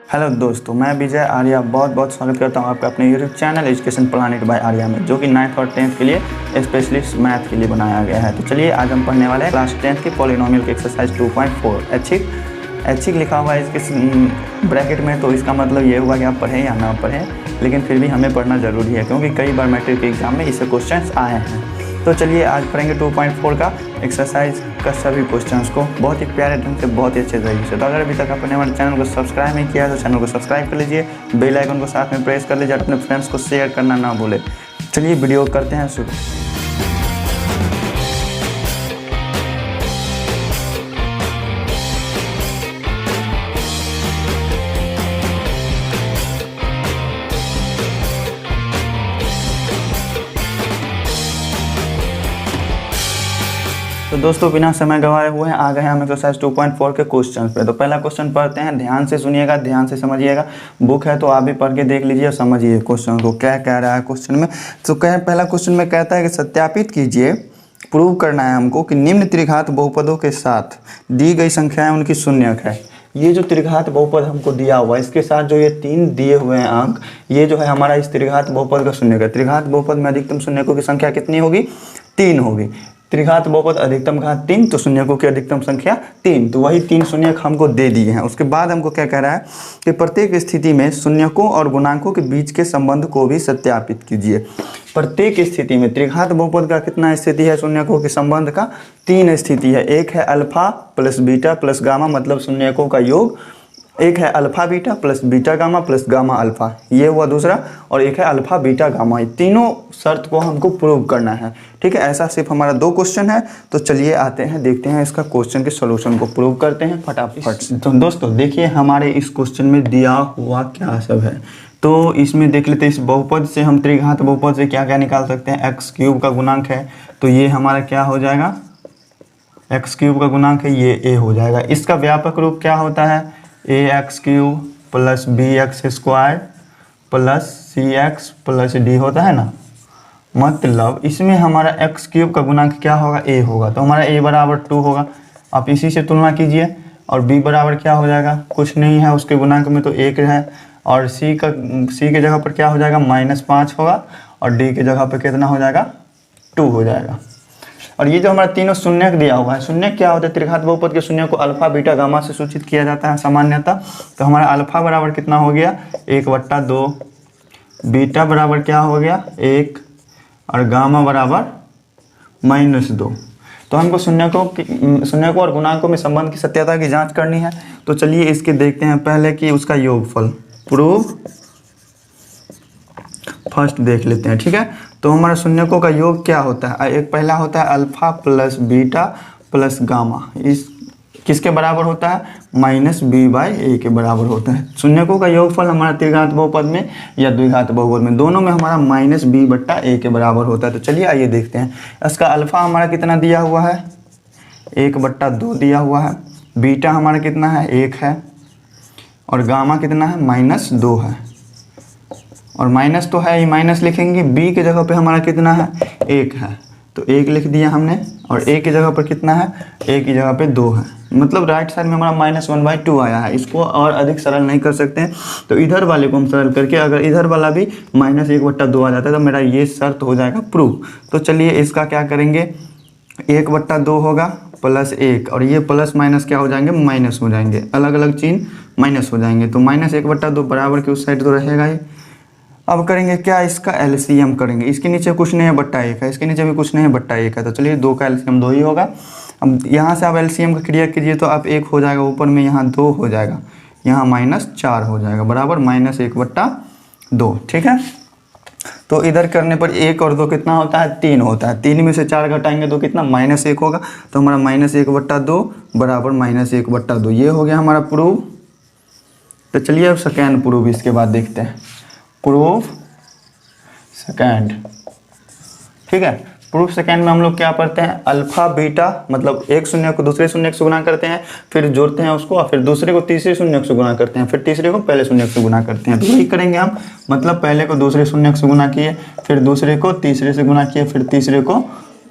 Hello दोस्तों, मैं विजय आर्या बहुत बहुत स्वागत करता हूं आपका अपने YouTube channel Education Planet by Arya में, जो कि 9th और 10th के लिए स्पेशलिस्ट मैथ के लिए बनाया गया है। तो चलिए आज हम पढ़ने वाले हैं क्लास 10th की पॉलिनोमियल की एक्सरसाइज 2.4 ऐच्छिक लिखा हुआ है इसके ब्रैकेट में। तो इसका मतलब ये हुआ कि आप पढ़ें या ना पढ़ें, लेकिन फिर भी हमें पढ़ना ज़रूरी है क्योंकि कई बार मैट्रिक के एग्जाम में इससे क्वेश्चन आए हैं। तो चलिए आज पढ़ेंगे 2.4 का एक्सरसाइज का सभी क्वेश्चंस को बहुत ही प्यारे ढंग से, बहुत ही अच्छे तरीके से। तो अगर अभी तक आपने हमारे चैनल को सब्सक्राइब नहीं किया तो चैनल को सब्सक्राइब कर लीजिए, बेल आइकन को साथ में प्रेस कर लीजिए और अपने फ्रेंड्स को शेयर करना ना भूलें। चलिए वीडियो करते हैं शुरू। तो दोस्तों बिना समय गंवाए हुए आ गए हम एक्सरसाइज 2.4 के क्वेश्चन पे। तो पहला क्वेश्चन पढ़ते हैं, ध्यान से सुनिएगा, ध्यान से समझिएगा। बुक है तो आप भी पढ़ के देख लीजिए और समझिए क्वेश्चन को क्या कह रहा है क्वेश्चन में। तो पहला क्वेश्चन में कहता है कि सत्यापित कीजिए, प्रूव करना है हमको कि निम्न त्रिघात बहुपदों के साथ दी गई संख्याएं उनकी शून्यक है। ये जो त्रिघात बहुपद हमको दिया हुआ है, इसके साथ जो ये 3 दिए हुए हैं अंक, ये जो है हमारा इस त्रिघात बहुपद का शून्यक है। त्रिघात बहुपद में अधिकतम शून्यकों की संख्या कितनी होगी? 3 होगी। त्रिघात बहुपद अधिकतम घात 3, तो शून्यकों की अधिकतम संख्या 3। तो वही 3 शून्यक हमको दे दिए हैं। उसके बाद हमको क्या कह रहा है कि प्रत्येक स्थिति में शून्यकों और गुणांकों के बीच के संबंध को भी सत्यापित कीजिए। प्रत्येक स्थिति में त्रिघात बहुपद का कितना स्थिति है? शून्यकों के संबंध का 3 स्थिति है। एक है alpha plus beta plus gamma, मतलब शून्यकों का योग। एक है alpha beta plus beta gamma plus gamma alpha, ये हुआ दूसरा। और एक है अल्फा बीटा गामा। ये तीनों शर्त को हमको प्रूव करना है। ठीक है, ऐसा सिर्फ हमारा 2 क्वेश्चन है। तो चलिए आते हैं, देखते हैं इसका क्वेश्चन के सॉल्यूशन को प्रूव करते हैं फटाफट। तो दोस्तों देखिए हमारे इस क्वेश्चन में दिया हुआ क्या सब है। तो इसमें देख लेते हैं, इस बहुपद से हम त्रिघात बहुपद से क्या क्या निकाल सकते हैं। x³ का गुणांक है तो ये हमारा क्या हो जाएगा? x³ का गुणांक है, ये a हो जाएगा। इसका व्यापक रूप क्या होता है? ax³ plus bx² plus cx plus d होता है ना। मतलब इसमें हमारा x³ का गुणांक क्या होगा? a होगा। तो हमारा a बराबर 2 होगा। आप इसी से तुलना कीजिए। और b बराबर क्या हो जाएगा? कुछ नहीं है, उसके गुणांक में तो 1 है। और c के जगह पर क्या हो जाएगा? -5 होगा। और d के जगह पर कितना हो जाएगा? 2 हो जाएगा। और ये जो हमारा तीनों शून्यक दिया हुआ है, शून्यक क्या होता है? त्रिघात बहुपद के शून्य को अल्फा बीटा गामा से सूचित किया जाता है सामान्यतः। तो हमारा अल्फा बराबर कितना हो गया? 1/2। बीटा बराबर क्या हो गया? 1। और गामा बराबर -2। तो हमको शून्यकों और गुणांकों में संबंध की सत्यता की जांच करनी है। तो चलिए इसके देखते हैं पहले कि उसका योगफल। प्रूव फर्स्ट देख लेते हैं। ठीक है, तो हमारा शून्यकों का योग क्या होता है? एक पहला होता है alpha plus beta plus gamma. इस किसके बराबर होता है? -b/a के बराबर होता है। शून्यकों का योगफल हमारा त्रिघात बहुपद में या द्विघात बहुपद में, दोनों में हमारा -b/a के बराबर होता है। तो चलिए आइए देखते हैं। इसका अल्फा हमारा कितना दिया हुआ है? 1/2 दिया हुआ है। बीटा हमारा कितना है? 1 है। और गामा कितना है? -2 है। और माइनस तो है ही, माइनस लिखेंगे। b के जगह पे हमारा कितना है? 1 है। तो 1 लिख दिया हमने। और a की जगह पर कितना है? a की जगह पे 2 है। मतलब राइट साइड में हमारा -1/2 आया है। इसको और अधिक सरल नहीं कर सकते हैं, तो इधर वाले को हम सरल करके अगर इधर वाला भी -1/2 आ जाता है तो मेरा ये शर्त हो जाएगा प्रूफ। तो चलिए इसका क्या करेंगे? 1/2 होगा प्लस 1, और ये प्लस माइनस क्या हो जाएंगे? माइनस हो जाएंगे। अलग अलग चिन्ह माइनस हो जाएंगे। तो -1/2 बराबर की उस साइड तो रहेगा ही। अब करेंगे क्या? इसका एलसीएम करेंगे। इसके नीचे कुछ नहीं है, /1 है। इसके नीचे भी कुछ नहीं है, /1 है। तो चलिए 2 का एलसीएम 2 ही होगा। अब यहाँ से आप एलसीएम का क्रिया कीजिए तो आप 1 हो जाएगा, ऊपर में यहाँ 2 हो जाएगा, यहाँ -4 हो जाएगा, बराबर -1/2। ठीक है, तो इधर करने पर 1 और 2 कितना होता है? 3 होता है। 3 में से 4 घटाएंगे तो कितना? -1 होगा। तो हमारा -1/2 बराबर -1/2, ये हो गया हमारा प्रूफ। तो चलिए अब सेकेंड प्रूफ इसके बाद देखते हैं। Proof second. ठीक है, प्रूफ सेकेंड में हम लोग क्या पढ़ते हैं? अल्फा बीटा, मतलब एक शून्य को दूसरे शून्य से गुना करते हैं, फिर जोड़ते हैं उसको, और फिर दूसरे को तीसरे शून्य से गुना करते हैं, फिर तीसरे को पहले शून्य से गुना करते हैं। तो यही करेंगे हम। मतलब पहले को दूसरे शून्य से गुना किए, फिर दूसरे को तीसरे से गुना किए, फिर तीसरे को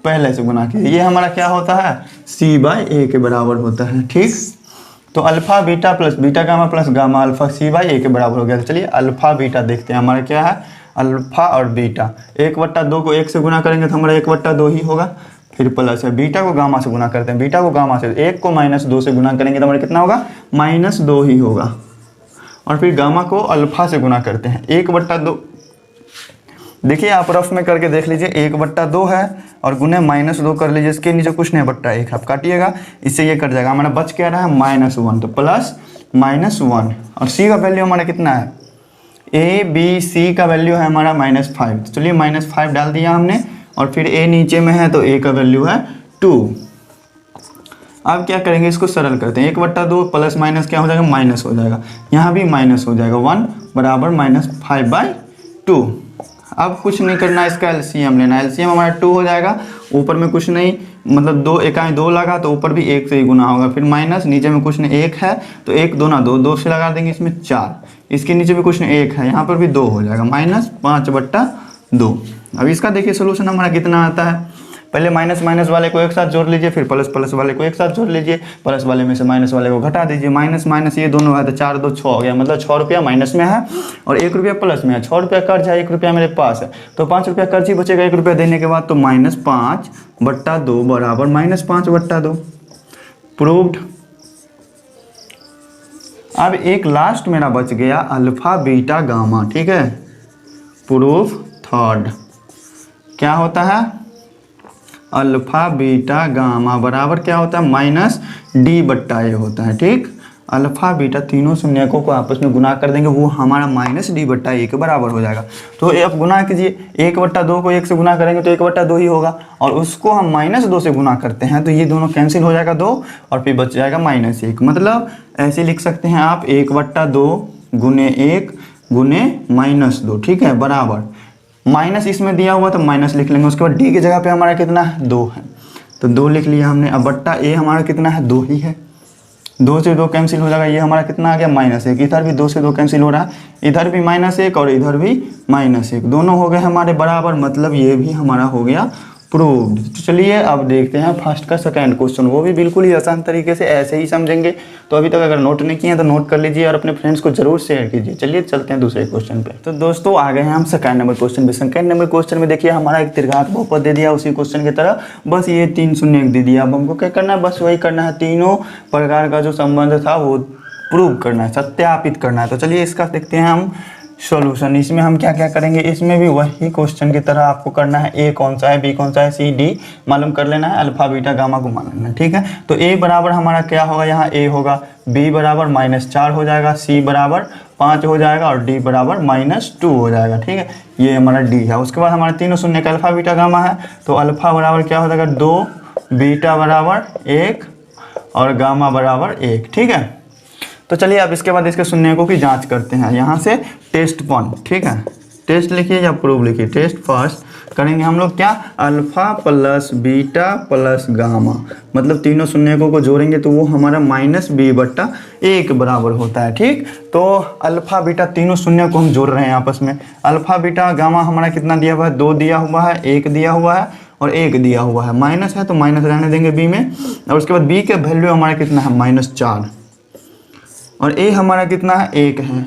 पहले से गुना किए। ये हमारा क्या होता है? c/a के बराबर होता है। ठीक, तो alpha beta plus beta gamma plus gamma alpha C by A के बराबर हो गया। तो चलिए अल्फा बीटा देखते हैं हमारा क्या है, अल्फा और बीटा। 1/2 को 1 से गुना करेंगे तो हमारा 1/2 ही होगा, फिर प्लस है बीटा को गामा से गुना करते हैं, बीटा को गामा से 1 को -2 से गुना करेंगे तो हमारा कितना होगा, -2 ही होगा। और फिर गामा को अल्फा से गुना करते हैं 1/2। देखिए आप रफ में करके देख लीजिए, 1/2 है और गुने -2 कर लीजिए, इसके नीचे कुछ नहीं, बट्टा 1 आप काटिएगा, इससे ये कट जाएगा, हमारा बच क्या रहा है -1, तो प्लस -1। और सी का वैल्यू हमारा कितना है, ए बी सी का वैल्यू है हमारा -5, तो चलिए -5 डाल दिया हमने। और फिर ए नीचे में है तो ए का वैल्यू है 2। अब क्या करेंगे, इसको सरल करते हैं, 1/2 प्लस माइनस क्या हो जाएगा, माइनस हो जाएगा, यहाँ भी माइनस हो जाएगा, 1 बराबर -5/2। अब कुछ नहीं करना, इसका एलसीएम लेना है, एलसीएम हमारा 2 हो जाएगा, ऊपर में कुछ नहीं, मतलब 2 इकाई 2 लगा तो ऊपर भी 1 से ही गुना होगा, फिर माइनस, नीचे में कुछ नहीं 1 है तो 1 2 ना 2, 2 से लगा देंगे इसमें 4, इसके नीचे भी कुछ नहीं 1 है, यहाँ पर भी 2 हो जाएगा, -5/2। अब इसका देखिए सोल्यूशन हमारा कितना आता है, पहले माइनस माइनस वाले को एक साथ जोड़ लीजिए, फिर प्लस प्लस वाले को एक साथ जोड़ लीजिए, प्लस वाले में से माइनस वाले को घटा दीजिए, माइनस माइनस ये दोनों है तो 4 2 6 हो गया, मतलब 6 रुपया माइनस में है और 1 रुपया प्लस में है, 6 रुपया कर्ज है, 1 रुपया मेरे पास है, तो 5 रुपया कर्ज ही बचेगा 1 रुपया देने के बाद, तो -5/2 बराबर -5/2 प्रूव्ड। अब एक लास्ट मेरा बच गया अल्फा बीटा गामा, ठीक है, प्रूफ थर्ड क्या होता है, अल्फा बीटा गामा बराबर क्या होता है, -d/a होता है, ठीक। अल्फा बीटा तीनों शून्यकों को आपस में गुना कर देंगे, वो हमारा -d/a के बराबर हो जाएगा। तो अब गुना कीजिए, 1/2 को 1 से गुना करेंगे तो 1/2 ही होगा, और उसको हम -2 से गुना करते हैं तो ये दोनों कैंसिल हो जाएगा 2, और फिर बच जाएगा -1। मतलब ऐसे लिख सकते हैं आप 1/2 गुने 1 गुने -2, ठीक है, बराबर माइनस इसमें दिया हुआ तो माइनस लिख लेंगे, उसके बाद डी की जगह पे हमारा कितना है 2 है, तो 2 लिख लिया हमने। अब बट्टा ए हमारा कितना है 2 ही है, 2 से 2 कैंसिल हो जाएगा, ये हमारा कितना आ गया -1, इधर भी 2 से 2 कैंसिल हो रहा है, इधर भी -1 और इधर भी -1, दोनों हो गए हमारे बराबर, मतलब ये भी हमारा हो गया प्रूव्ड। तो चलिए अब देखते हैं फर्स्ट का सेकंड क्वेश्चन, वो भी बिल्कुल ही आसान तरीके से ऐसे ही समझेंगे। तो अभी तक अगर नोट नहीं किए हैं तो नोट कर लीजिए और अपने फ्रेंड्स को जरूर शेयर कीजिए। चलिए चलते हैं दूसरे क्वेश्चन पे। तो दोस्तों आ गए हैं हम सेकंड नंबर क्वेश्चन पे। सेकंड नंबर क्वेश्चन में देखिए हमारा एक त्रिघात बहुपद दे दिया उसी क्वेश्चन की तरह, बस ये 3 शून्य दे दिया। अब हमको क्या करना है, बस वही करना है, तीनों प्रकार का जो संबंध था वो प्रूव करना है, सत्यापित करना है। तो चलिए इसका देखते हैं हम सॉल्यूशन। इसमें हम क्या क्या करेंगे, इसमें भी वही क्वेश्चन की तरह आपको करना है, ए कौन सा है, बी कौन सा है, सी डी मालूम कर लेना है, अल्फा बीटा गामा को मान लेना है, ठीक है। तो ए बराबर हमारा क्या होगा, यहाँ ए होगा, बी बराबर -4 हो जाएगा, सी बराबर 5 हो जाएगा और डी बराबर -2 हो जाएगा, ठीक है। ये हमारा डी है। उसके बाद हमारे तीनों शून्य का अल्फा बीटा गामा है, तो अल्फा बराबर क्या हो जाएगा 2, बीटा बराबर 1 और गामा बराबर 1, ठीक है। तो चलिए अब इसके बाद इसके शून्यकों की जांच करते हैं। यहाँ से टेस्ट 1, ठीक है, टेस्ट लिखिए या प्रूव लिखिए। टेस्ट फर्स्ट करेंगे हम लोग क्या, alpha plus beta plus gamma, मतलब तीनों शून्यकों को जोड़ेंगे तो वो हमारा -b/a के बराबर होता है, ठीक। तो अल्फा बीटा तीनों शून्य को हम जोड़ रहे हैं आपस में। अल्फा बीटा गामा हमारा कितना दिया हुआ है, 2 दिया हुआ है, 1 दिया हुआ है और 1 दिया हुआ है, माइनस है तो माइनस रहने देंगे बी में। और उसके बाद बी के वैल्यू हमारा कितना है -4 और ए हमारा कितना है 1 है।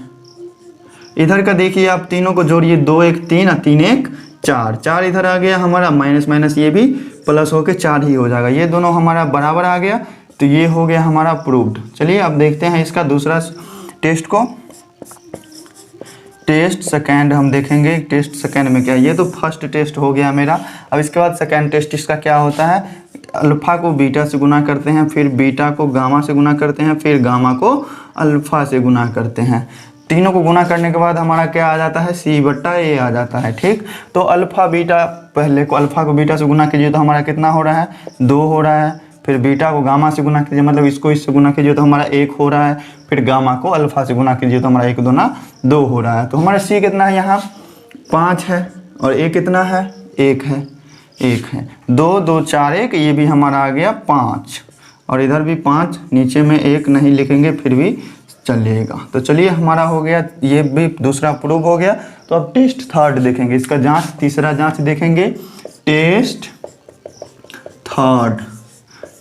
इधर का देखिए आप तीनों को जोड़िए, 2 1 3 और 3 1 4, 4 इधर आ गया हमारा, माइनस माइनस ये भी प्लस होके 4 ही हो जाएगा, ये दोनों हमारा बराबर आ गया, तो ये हो गया हमारा प्रूव्ड। चलिए अब देखते हैं इसका दूसरा टेस्ट को। टेस्ट सेकेंड हम देखेंगे, टेस्ट सेकेंड में क्या, ये तो फर्स्ट टेस्ट हो गया मेरा। अब इसके बाद सेकेंड टेस्ट इसका क्या होता है, अल्फा को बीटा से गुना करते हैं, फिर बीटा को गामा से गुना करते हैं, फिर गामा को अल्फा से गुना करते हैं। तीनों को गुना करने के बाद हमारा क्या आ जाता है, c/a आ जाता है, ठीक। तो अल्फा बीटा, पहले को अल्फा को बीटा से गुना कीजिए तो हमारा कितना हो रहा है, 2 हो रहा है। फिर बीटा को गामा से गुना कीजिए, मतलब इसको इससे गुना कीजिए तो हमारा 1 हो रहा है। फिर गामा को अल्फा से गुना कीजिए तो हमारा 1 दूना 2 हो रहा है। तो हमारा c कितना है, यहाँ 5 है और a कितना है, 1 है, 1 है, 2 2 4 1, ये भी हमारा आ गया 5 और इधर भी 5, नीचे में 1 नहीं लिखेंगे फिर भी चलिएगा। तो चलिए हमारा हो गया, ये भी दूसरा प्रूव हो गया। तो अब टेस्ट थर्ड देखेंगे, इसका जांच, तीसरा जांच देखेंगे, टेस्ट थर्ड।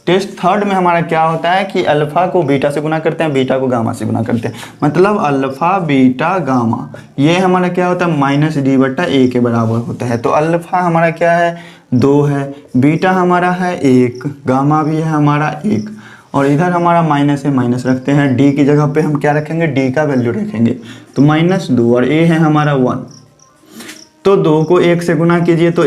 टेस्ट थर्ड में हमारा क्या होता है कि अल्फ़ा को बीटा से गुना करते हैं, बीटा को गामा से गुना करते हैं, मतलब अल्फ़ा बीटा गामा, ये हमारा क्या होता है -d/a के बराबर होता है। तो अल्फ़ा हमारा क्या है 2 है, बीटा हमारा है 1, गामा भी है हमारा 1, और इधर हमारा माइनस है, माइनस रखते हैं, डी की जगह पे हम क्या रखेंगे, डी का वैल्यू रखेंगे, तो -2, और ए है हमारा 1। तो 2 को 1 से गुना कीजिए तो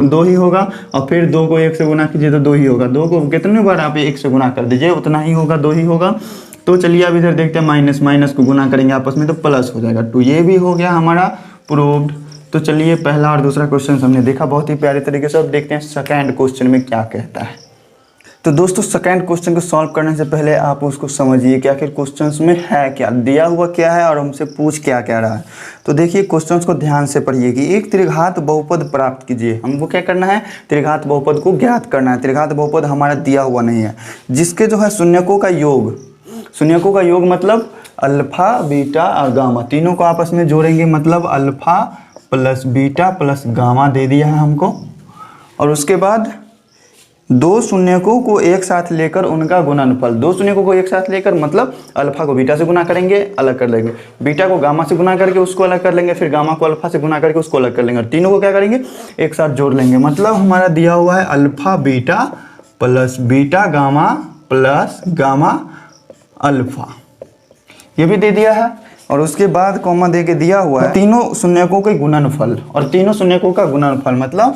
2 ही होगा, और फिर 2 को 1 से गुना कीजिए तो 2 ही होगा। 2 को कितने बार आप 1 से गुना कर दीजिए उतना ही होगा, 2 ही होगा। तो चलिए अब इधर देखते हैं, माइनस माइनस को गुना करेंगे आपस में तो प्लस हो जाएगा, तो ये भी हो गया हमारा प्रूव्ड। तो चलिए पहला और दूसरा क्वेश्चन हमने देखा बहुत ही प्यारे तरीके से। अब देखते हैं सेकेंड क्वेश्चन में क्या कहता है। तो दोस्तों सेकंड क्वेश्चन को सॉल्व करने से पहले आप उसको समझिए कि आखिर क्वेश्चंस में है क्या, दिया हुआ क्या है और हमसे पूछ क्या कह रहा है। तो देखिए क्वेश्चंस को ध्यान से पढ़िए कि एक त्रिघात बहुपद प्राप्त कीजिए। हमको क्या करना है, त्रिघात बहुपद को ज्ञात करना है। त्रिघात बहुपद हमारा दिया हुआ नहीं है, जिसके जो है शून्यकों का योग, शून्यकों का योग मतलब अल्फा बीटा और गामा तीनों को आपस में जोड़ेंगे, मतलब alpha plus beta plus gamma दे दिया है हमको। और उसके बाद दो शून्यकों को एक साथ लेकर उनका गुणनफल, दो शून्यकों को एक साथ लेकर मतलब अल्फा को बीटा से गुना करेंगे, अलग कर लेंगे, बीटा को गामा से गुना करके उसको अलग कर लेंगे, फिर गामा को अल्फा से गुना करके उसको अलग कर लेंगे, और तीनों को क्या करेंगे एक साथ जोड़ लेंगे। मतलब हमारा दिया हुआ है alpha beta plus beta gamma plus gamma alpha, ये भी दे दिया है। और उसके बाद कॉमा दे के दिया हुआ है तीनों शून्यकों के गुणनफल, और तीनों शून्यकों का गुणनफल मतलब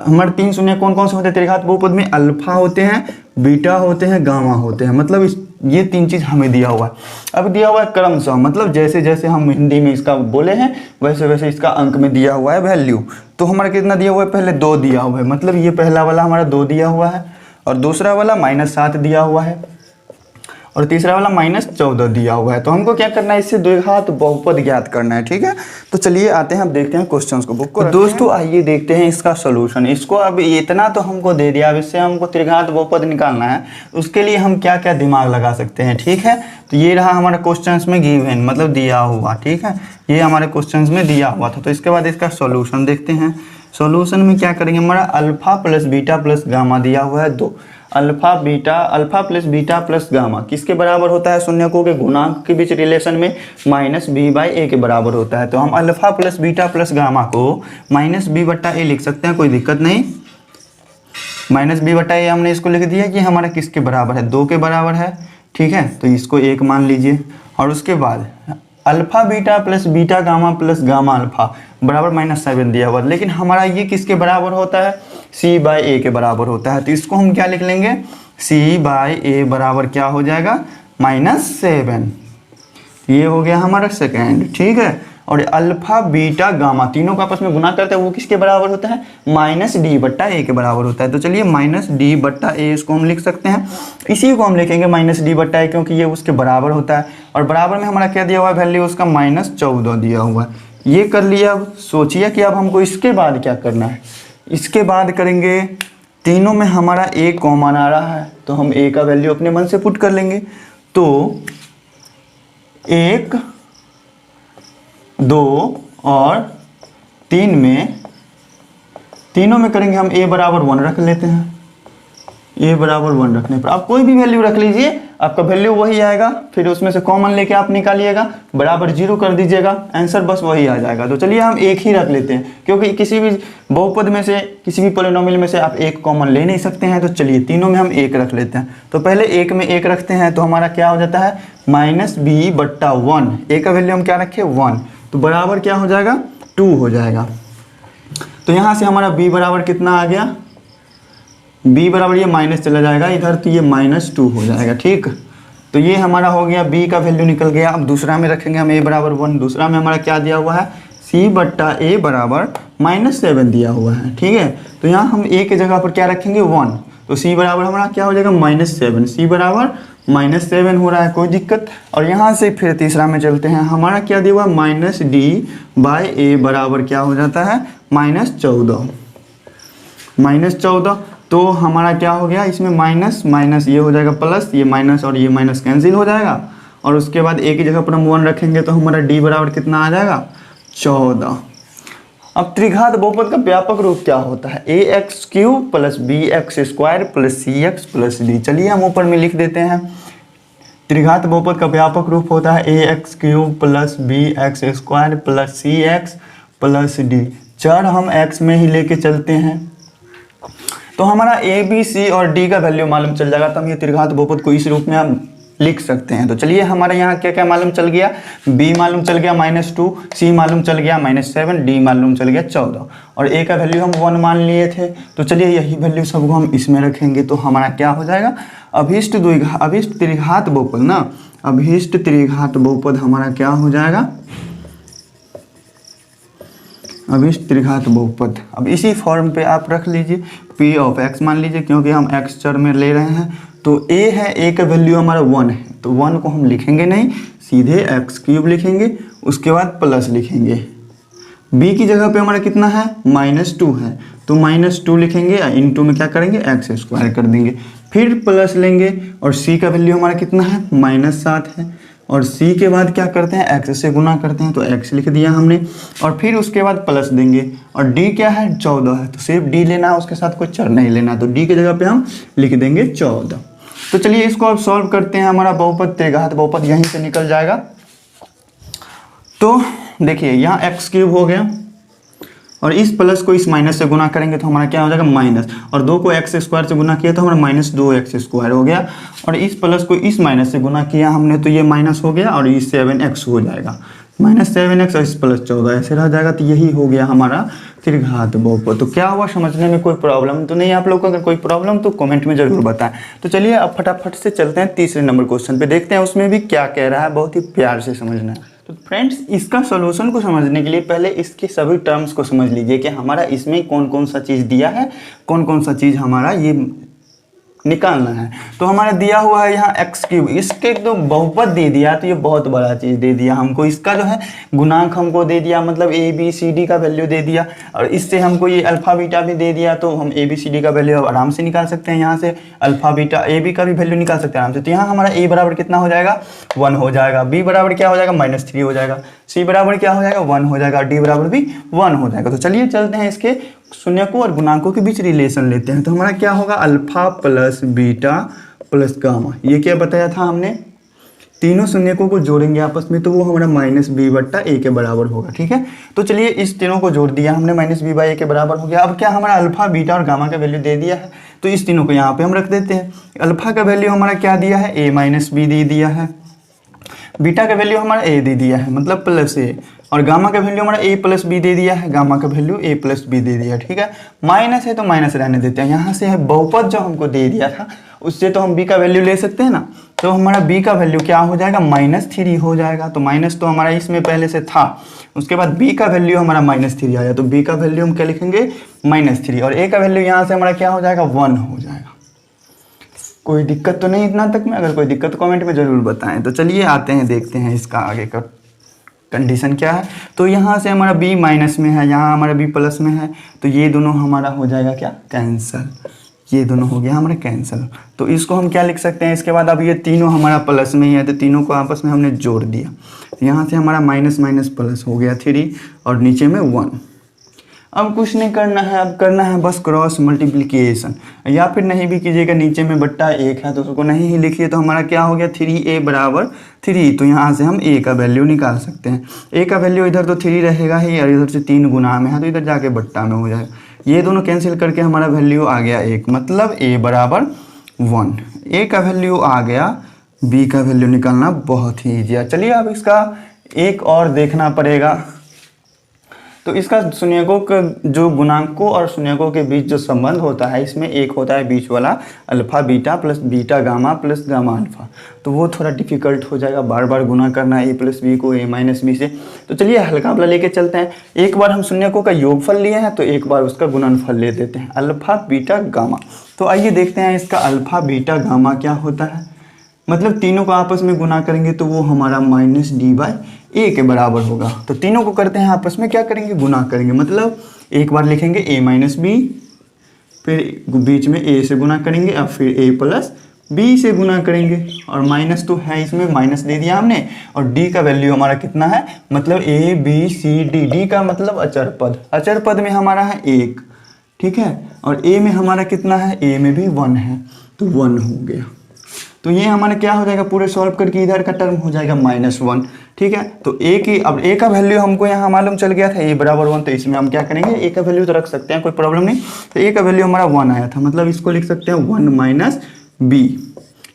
हमारे तीन शून्य कौन कौन से होते हैं त्रिघात बहुपद में, अल्फा होते हैं, बीटा होते हैं, गामा होते हैं, मतलब ये तीन चीज़ हमें दिया हुआ है। अब दिया हुआ है क्रमशः, मतलब जैसे जैसे हम हिंदी में इसका बोले हैं वैसे वैसे इसका अंक में दिया हुआ है वैल्यू। तो हमारा कितना दिया हुआ है, पहले 2 दिया हुआ है, मतलब ये पहला वाला हमारा 2 दिया हुआ है, और दूसरा वाला -7 दिया हुआ है, और तीसरा वाला -14 दिया हुआ है। तो हमको क्या करना है, इससे द्विघात बहुपद ज्ञात करना है, ठीक है। तो चलिए आते हैं, अब देखते हैं क्वेश्चंस को, बुक को तो दोस्तों आइए देखते हैं इसका सॉल्यूशन। इसको अब इतना तो हमको दे दिया, अब इससे हमको त्रिघात बहुपद निकालना है, उसके लिए हम क्या क्या दिमाग लगा सकते हैं, ठीक है। तो ये रहा हमारे क्वेश्चंस में गिवन, मतलब दिया हुआ, ठीक है, ये हमारे क्वेश्चंस में दिया हुआ था। तो इसके बाद इसका सॉल्यूशन देखते हैं। सॉल्यूशन में क्या करेंगे, हमारा alpha plus beta plus gamma दिया हुआ है 2, alpha plus beta plus gamma किसके बराबर होता है, शून्यकों के गुणांक के बीच रिलेशन में -b/a के बराबर होता है। तो हम alpha plus beta plus gamma को -b/a लिख सकते हैं, कोई दिक्कत नहीं। -b/a हमने इसको लिख दिया कि हमारा किसके बराबर है, 2 के बराबर है, ठीक है। तो इसको 1 मान लीजिए। और उसके बाद alpha beta plus beta gamma plus gamma alpha बराबर -7 दिया हुआ, लेकिन हमारा ये किसके बराबर होता है, c/a के बराबर होता है। तो इसको हम क्या लिख लेंगे, c/a बराबर क्या हो जाएगा, -7। ये हो गया हमारा सेकेंड, ठीक है। और अल्फा बीटा गामा तीनों को आपस में गुना करते हैं, वो किसके बराबर होता है, -d/a के बराबर होता है। तो चलिए -d/a इसको हम लिख सकते हैं, इसी को हम लिखेंगे -d/a क्योंकि ये उसके बराबर होता है। और बराबर में हमारा क्या दिया हुआ है, वैल्यू उसका -14 दिया हुआ है। ये कर लिया। अब सोचिए कि अब हमको इसके बाद क्या करना है। इसके बाद करेंगे, तीनों में हमारा a कॉमन आ रहा है, तो हम a का वैल्यू अपने मन से पुट कर लेंगे। तो 1, 2 और 3 में, तीनों में करेंगे हम a बराबर 1 रख लेते हैं। a बराबर 1 रखने पर आप कोई भी वैल्यू रख लीजिए, आपका वैल्यू वही आएगा, फिर उसमें से कॉमन लेके आप निकालिएगा, बराबर 0 कर दीजिएगा, आंसर बस वही आ जाएगा। तो चलिए हम 1 ही रख लेते हैं, क्योंकि किसी भी बहुपद में से, किसी भी पॉलिनोमियल में से आप 1 कॉमन ले नहीं सकते हैं। तो चलिए तीनों में हम 1 रख लेते हैं। तो पहले 1 में 1 रखते हैं, तो हमारा क्या हो जाता है, -b/1। a का वैल्यू हम क्या रखें, 1, तो बराबर क्या हो जाएगा, 2 हो जाएगा। तो यहाँ से हमारा b बराबर कितना आ गया, b बराबर ये माइनस चला जाएगा इधर, तो ये -2 हो जाएगा, ठीक। तो ये हमारा हो गया, b का वैल्यू निकल गया। अब दूसरा में रखेंगे हम a बराबर 1। दूसरा में हमारा क्या दिया हुआ है, c/a बराबर -7 दिया हुआ है, ठीक है। तो यहाँ हम a के जगह पर क्या रखेंगे, 1, तो c बराबर हमारा क्या हो जाएगा, -7। c बराबर -7 हो रहा है, कोई दिक्कत। और यहाँ से फिर तीसरा में चलते हैं, हमारा क्या दिया हुआ है, -d/a बराबर क्या हो जाता है, -14। तो हमारा क्या हो गया, इसमें माइनस माइनस ये हो जाएगा प्लस, ये माइनस और ये माइनस कैंसिल हो जाएगा। और उसके बाद a की जगह पर हम 1 रखेंगे, तो हमारा d बराबर कितना आ जाएगा, 14। अब त्रिघात बहुपद का व्यापक रूप क्या होता है? A X cube plus B X square plus C X plus D. चलिए हम ऊपर में लिख देते हैं, त्रिघात बहुपद का व्यापक रूप होता है A X cube plus B X square plus C X plus D. चर हम एक्स में ही लेके चलते हैं तो हमारा ए बी सी और डी का वैल्यू मालूम चल जाएगा, तो हम ये त्रिघात बहुपद को इस रूप में हम लिख सकते हैं। तो चलिए हमारे यहाँ क्या क्या मालूम चल गया, b मालूम चल गया -2, c मालूम चल गया -7, d मालूम चल गया 14 और a का वैल्यू हम 1 मान लिए थे। तो चलिए यही वैल्यू सबको हम इसमें रखेंगे तो हमारा क्या हो जाएगा, अभीष्ट त्रिघात बहुपद ना, अभीष्ट त्रिघात बहुपद हमारा क्या हो जाएगा, अभीष्ट त्रिघात बहुपद। अब इसी फॉर्म पे आप रख लीजिए, p ऑफ x मान लीजिए क्योंकि हम x चर में ले रहे हैं। तो a है, a का वैल्यू हमारा 1 है, तो 1 को हम लिखेंगे नहीं, सीधे एक्स क्यूब लिखेंगे, उसके बाद प्लस लिखेंगे। b की जगह पे हमारा कितना है, -2 है, तो -2 लिखेंगे, इनटू में क्या करेंगे, एक्स स्क्वायर कर देंगे, फिर प्लस लेंगे और c का वैल्यू हमारा कितना है, -7 है, और c के बाद क्या करते हैं, x से गुना करते हैं, तो x लिख दिया हमने, और फिर उसके बाद प्लस देंगे, और d क्या है, 14 है, तो सिर्फ d लेना है, उसके साथ कोई चर नहीं लेना, तो d की जगह पे हम लिख देंगे 14। तो चलिए इसको अब सॉल्व करते हैं, हमारा बहुपद त्रिघात बहुपद यहीं से निकल जाएगा। तो देखिए यहाँ एक्स क्यूब हो गया और इस प्लस को इस माइनस से गुना करेंगे तो हमारा क्या हो जाएगा, माइनस, और 2 को एक्स स्क्वायर से गुना किया तो हमारा -2x² हो गया, और इस प्लस को इस माइनस से गुना किया हमने तो ये माइनस हो गया और ये 7x हो जाएगा, -7x और इस प्लस 14 ऐसे रह जाएगा। तो यही हो गया हमारा त्रिघात बहुपद। तो क्या हुआ, समझने में कोई प्रॉब्लम तो नहीं? आप लोग को अगर कोई प्रॉब्लम तो कमेंट में जरूर बताएं। तो चलिए अब फटाफट से चलते हैं तीसरे नंबर क्वेश्चन पे, देखते हैं उसमें भी क्या कह रहा है, बहुत ही प्यार से समझना है। तो फ्रेंड्स इसका सॉल्यूशन को समझने के लिए पहले इसके सभी टर्म्स को समझ लीजिए कि हमारा इसमें कौन कौन सा चीज़ दिया है, कौन कौन सा चीज़ हमारा ये निकालना है। तो हमारा दिया हुआ है यहाँ एक्स क्यूब, इसके तो बहुपद दे दिया, तो ये बहुत बड़ा चीज़ दे दिया हमको, इसका जो है गुणांक हमको दे दिया, मतलब ए बी सी डी का वैल्यू दे दिया, और इससे हमको ये अल्फा बीटा भी दे दिया, तो हम ए बी सी डी का वैल्यू आराम से निकाल सकते हैं, यहाँ से अल्फा बीटा ए बी का भी वैल्यू निकाल सकते हैं आराम से। तो यहाँ हमारा ए बराबर कितना हो जाएगा, 1 हो जाएगा, बी बराबर क्या हो जाएगा, -3 हो जाएगा, सी बराबर क्या हो जाएगा, 1 हो जाएगा, डी बराबर भी 1 हो जाएगा। तो चलिए चलते हैं इसके शून्यकों और गुणांकों के बीच रिलेशन लेते हैं। तो हमारा क्या होगा, alpha plus beta plus gamma, ये क्या बताया था हमने, तीनों शून्यकों को जोड़ेंगे आपस में तो वो हमारा -b/a के बराबर होगा, ठीक है। तो चलिए इस तीनों को जोड़ दिया हमने, -b/a के बराबर हो गया। अब क्या हमारा अल्फा बीटा और गामा का वैल्यू दे दिया है, तो इस तीनों को यहाँ पे हम रख देते हैं। अल्फा का वैल्यू हमारा क्या दिया है, a-b दे दिया है, बीटा का वैल्यू हमारा a दे दिया है, मतलब +a, और गामा का वैल्यू हमारा a+b दे दिया है, गामा का वैल्यू a+b दे दिया, ठीक है। माइनस है तो माइनस रहने देते हैं, यहाँ से है बहुपद जो हमको दे दिया था उससे तो हम b का वैल्यू ले सकते हैं ना, तो हमारा b का वैल्यू क्या हो जाएगा, -3 हो जाएगा। तो माइनस तो हमारा इसमें पहले से था, उसके बाद b का वैल्यू हमारा -3 आया, तो b का वैल्यू हम क्या लिखेंगे, -3, और a का वैल्यू यहाँ से हमारा क्या हो जाएगा, 1 हो जाएगा। कोई दिक्कत तो नहीं इतना तक में? अगर कोई दिक्कत कमेंट में ज़रूर बताएं। तो चलिए आते हैं, देखते हैं इसका आगे का कंडीशन क्या है। तो यहाँ से हमारा b माइनस में है, यहाँ हमारा b प्लस में है, तो ये दोनों हमारा हो जाएगा क्या, कैंसल, ये दोनों हो गया हमारा कैंसल। तो इसको हम क्या लिख सकते हैं, इसके बाद अब ये तीनों हमारा प्लस में ही है, तो तीनों को आपस में हमने जोड़ दिया, तो यहाँ से हमारा माइनस माइनस प्लस हो गया 3 और नीचे में 1। अब कुछ नहीं करना है, अब करना है बस क्रॉस मल्टीप्लिकेशन, या फिर नहीं भी कीजिएगा, नीचे में बट्टा 1 है तो उसको नहीं ही लिखिए, तो हमारा क्या हो गया, 3a बराबर 3, तो यहाँ से हम a का वैल्यू निकाल सकते हैं। a का वैल्यू इधर तो 3 रहेगा ही, और इधर से 3 गुना में है तो इधर जाके बट्टा में हो जाएगा, ये दोनों कैंसिल करके हमारा वैल्यू आ गया 1, मतलब a बराबर 1, a का वैल्यू आ गया, b का वैल्यू निकालना बहुत ही ईजी है। चलिए अब इसका एक और देखना पड़ेगा। तो इसका शून्यकों का जो गुणांकों और शून्यकों के बीच जो संबंध होता है, इसमें एक होता है बीच वाला alpha beta plus beta gamma plus gamma alpha, तो वो थोड़ा डिफिकल्ट हो जाएगा, बार बार गुना करना a+b को a-b से। तो चलिए हल्का वाला लेके चलते हैं। एक बार हम शून्यकों का योगफल लिए हैं तो एक बार उसका गुणनफल ले देते हैं, अल्फा बीटा गामा। तो आइए देखते हैं इसका अल्फा बीटा गामा क्या होता है। मतलब तीनों को आपस में गुना करेंगे तो वो हमारा -d/a के बराबर होगा। तो तीनों को करते हैं आपस में क्या करेंगे, गुना करेंगे, मतलब एक बार लिखेंगे a-b, फिर बीच में a से गुना करेंगे, अब फिर a+b, बी से गुना करेंगे और माइनस तो है इसमें, माइनस दे दिया हमने। और डी का वैल्यू हमारा कितना है, मतलब A B C D, D का मतलब अचर पद, अचर पद में हमारा है 1, ठीक है। और ए में हमारा कितना है, ए में भी 1 है, तो 1 हो गया। तो ये हमारा क्या हो जाएगा, पूरे सॉल्व करके इधर का टर्म हो जाएगा -1, ठीक है। तो ए की, अब ए का वैल्यू हमको यहाँ मालूम चल गया था, ए बराबर 1, तो इसमें हम क्या करेंगे, ए का वैल्यू तो रख सकते हैं, कोई प्रॉब्लम नहीं। तो ए का वैल्यू हमारा 1 आया था, मतलब इसको लिख सकते हैं 1 माइनस बी।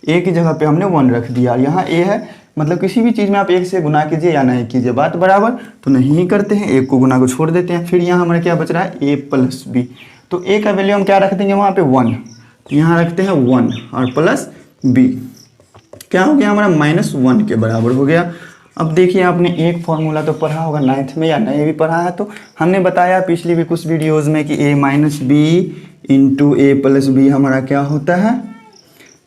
ए की जगह पे हमने 1 रख दिया, यहाँ ए है, मतलब किसी भी चीज़ में आप 1 से गुना कीजिए या नहीं कीजिए, बात बराबर, तो नहीं करते हैं, 1 को गुना को छोड़ देते हैं। फिर यहाँ हमारा क्या बच रहा है, ए प्लस बी। तो ए का वैल्यू हम क्या रख देंगे वहाँ पे 1, तो यहाँ रखते हैं 1 और प्लस बी, क्या हो गया हमारा -1 के बराबर हो गया। अब देखिए आपने एक फॉर्मूला तो पढ़ा होगा 9th में, या नहीं भी पढ़ा है तो हमने बताया पिछली भी कुछ वीडियोज़ में कि a minus B into A plus B हमारा क्या होता है,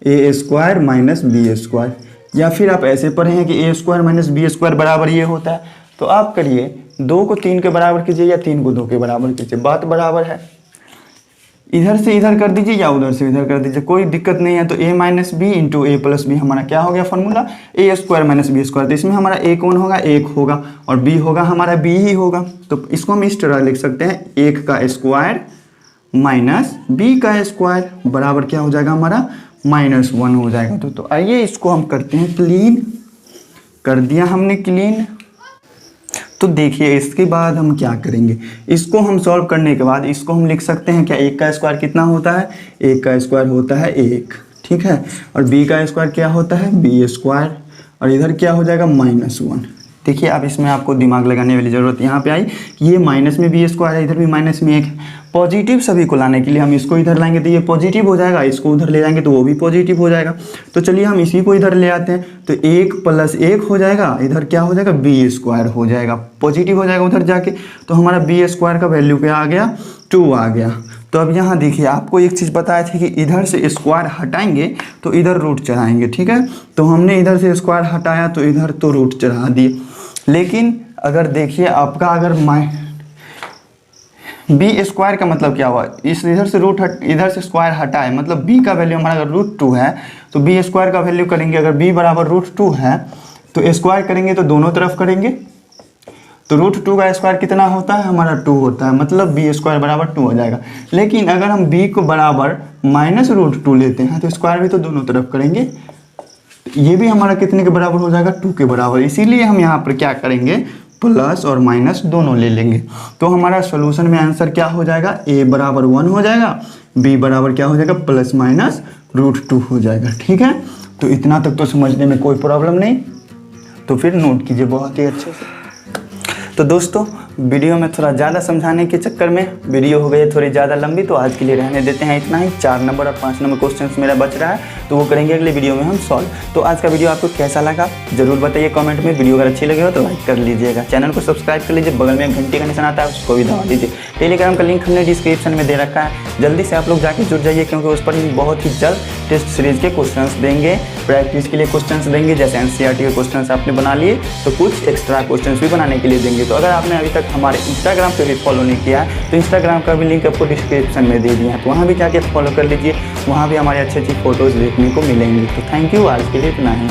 A square minus B square. या फिर आप ऐसे पढ़े हैं कि A square minus B square बराबर ये होता है। तो आप करिए 2 को 3 के बराबर कीजिए या 3 को 2 के बराबर कीजिए, बात बराबर है। इधर से इधर कर दीजिए या उधर से इधर कर दीजिए, कोई दिक्कत नहीं है। तो a minus B into A plus B हमारा क्या हो गया formula, A square minus B square. तो इसमें हमारा a कौन होगा, 1 होगा, और b होगा हमारा b ही होगा। तो इसको हम इस तरह लिख सकते हैं, 1 का स्क्वायर माइनस b का स्क्वायर बराबर क्या हो जाएगा हमारा -1 हो जाएगा। तो आइए इसको हम करते हैं क्लीन, कर दिया हमने क्लीन। तो देखिए इसके बाद हम क्या करेंगे, इसको हम सॉल्व करने के बाद इसको हम लिख सकते हैं क्या, 1 का स्क्वायर कितना होता है, 1 का स्क्वायर होता है 1, ठीक है। और b का स्क्वायर क्या होता है, b स्क्वायर, और इधर क्या हो जाएगा -1। देखिए अब इसमें आपको दिमाग लगाने वाली ज़रूरत यहाँ पे आई कि ये माइनस में b स्क्वायर है, इधर भी माइनस में 1 है। पॉजिटिव सभी को लाने के लिए हम इसको इधर लाएंगे तो ये पॉजिटिव हो जाएगा, इसको उधर ले जाएंगे तो वो भी पॉजिटिव हो जाएगा। तो चलिए हम इसी को इधर ले आते हैं, तो 1 + 1 हो जाएगा, इधर क्या हो जाएगा b स्क्वायर हो जाएगा, पॉजिटिव हो जाएगा उधर जाके। तो हमारा b स्क्वायर का वैल्यू क्या आ गया, 2 आ गया। तो अब यहाँ देखिए आपको एक चीज़ बताया थी कि इधर से स्क्वायर हटाएंगे तो इधर रूट चढ़ाएंगे, ठीक है। तो हमने इधर से स्क्वायर हटाया तो इधर तो रूट चढ़ा दिए। लेकिन अगर देखिए आपका अगर बी स्क्वायर का मतलब क्या हुआ, इस इधर से इधर से स्क्वायर हटाए, मतलब b का वैल्यू हमारा अगर √2 है तो b स्क्वायर का वैल्यू करेंगे, अगर b बराबर √2 है तो स्क्वायर करेंगे तो दोनों तरफ करेंगे, तो √2 का स्क्वायर कितना होता है हमारा 2 होता है, मतलब b स्क्वायर बराबर 2 हो जाएगा। लेकिन अगर हम b को बराबर -√2 लेते हैं तो स्क्वायर भी तो दोनों तरफ करेंगे, ये भी हमारा कितने के बराबर हो जाएगा, 2 के बराबर। इसीलिए हम यहाँ पर क्या करेंगे, प्लस और माइनस दोनों ले लेंगे। तो हमारा सॉल्यूशन में आंसर क्या हो जाएगा, a बराबर 1 हो जाएगा, b बराबर क्या हो जाएगा +-√2 हो जाएगा, ठीक है। तो इतना तक तो समझने में कोई प्रॉब्लम नहीं, तो फिर नोट कीजिए बहुत ही अच्छे से। तो दोस्तों वीडियो में थोड़ा ज़्यादा समझाने के चक्कर में वीडियो हो गई थोड़ी ज़्यादा लंबी, तो आज के लिए रहने देते हैं इतना ही। 4 नंबर और 5 नंबर क्वेश्चंस मेरा बच रहा है, तो वो करेंगे अगले वीडियो में हम सॉल्व। तो आज का वीडियो आपको कैसा लगा ज़रूर बताइए कमेंट में। वीडियो अगर अच्छी लगे हो तो लाइक कर लीजिएगा, चैनल को सब्सक्राइब कर लीजिए, बगल में घंटी का निशान आता है उसको भी दबा दीजिए। टेलीग्राम का लिंक हमने डिस्क्रिप्शन में दे रखा है, जल्दी से आप लोग जाके जुड़ जाइए, क्योंकि उस पर हम बहुत ही जल्द टेस्ट सीरीज़ के क्वेश्चंस देंगे, प्रैक्टिस के लिए क्वेश्चंस देंगे। जैसे NCERT के क्वेश्चंस आपने बना लिए तो कुछ एक्स्ट्रा क्वेश्चंस भी बनाने के लिए देंगे। तो अगर आपने अभी तक हमारे इंस्टाग्राम पे भी फॉलो नहीं किया है तो इंस्टाग्राम का भी लिंक आपको डिस्क्रिप्शन में दे दिया है, तो वहाँ भी जाके फॉलो कर लीजिए, वहाँ भी हमारे अच्छी अच्छी फ़ोटोज़ देखने को मिलेंगी। तो थैंक यू, आज के लिए इतना ही।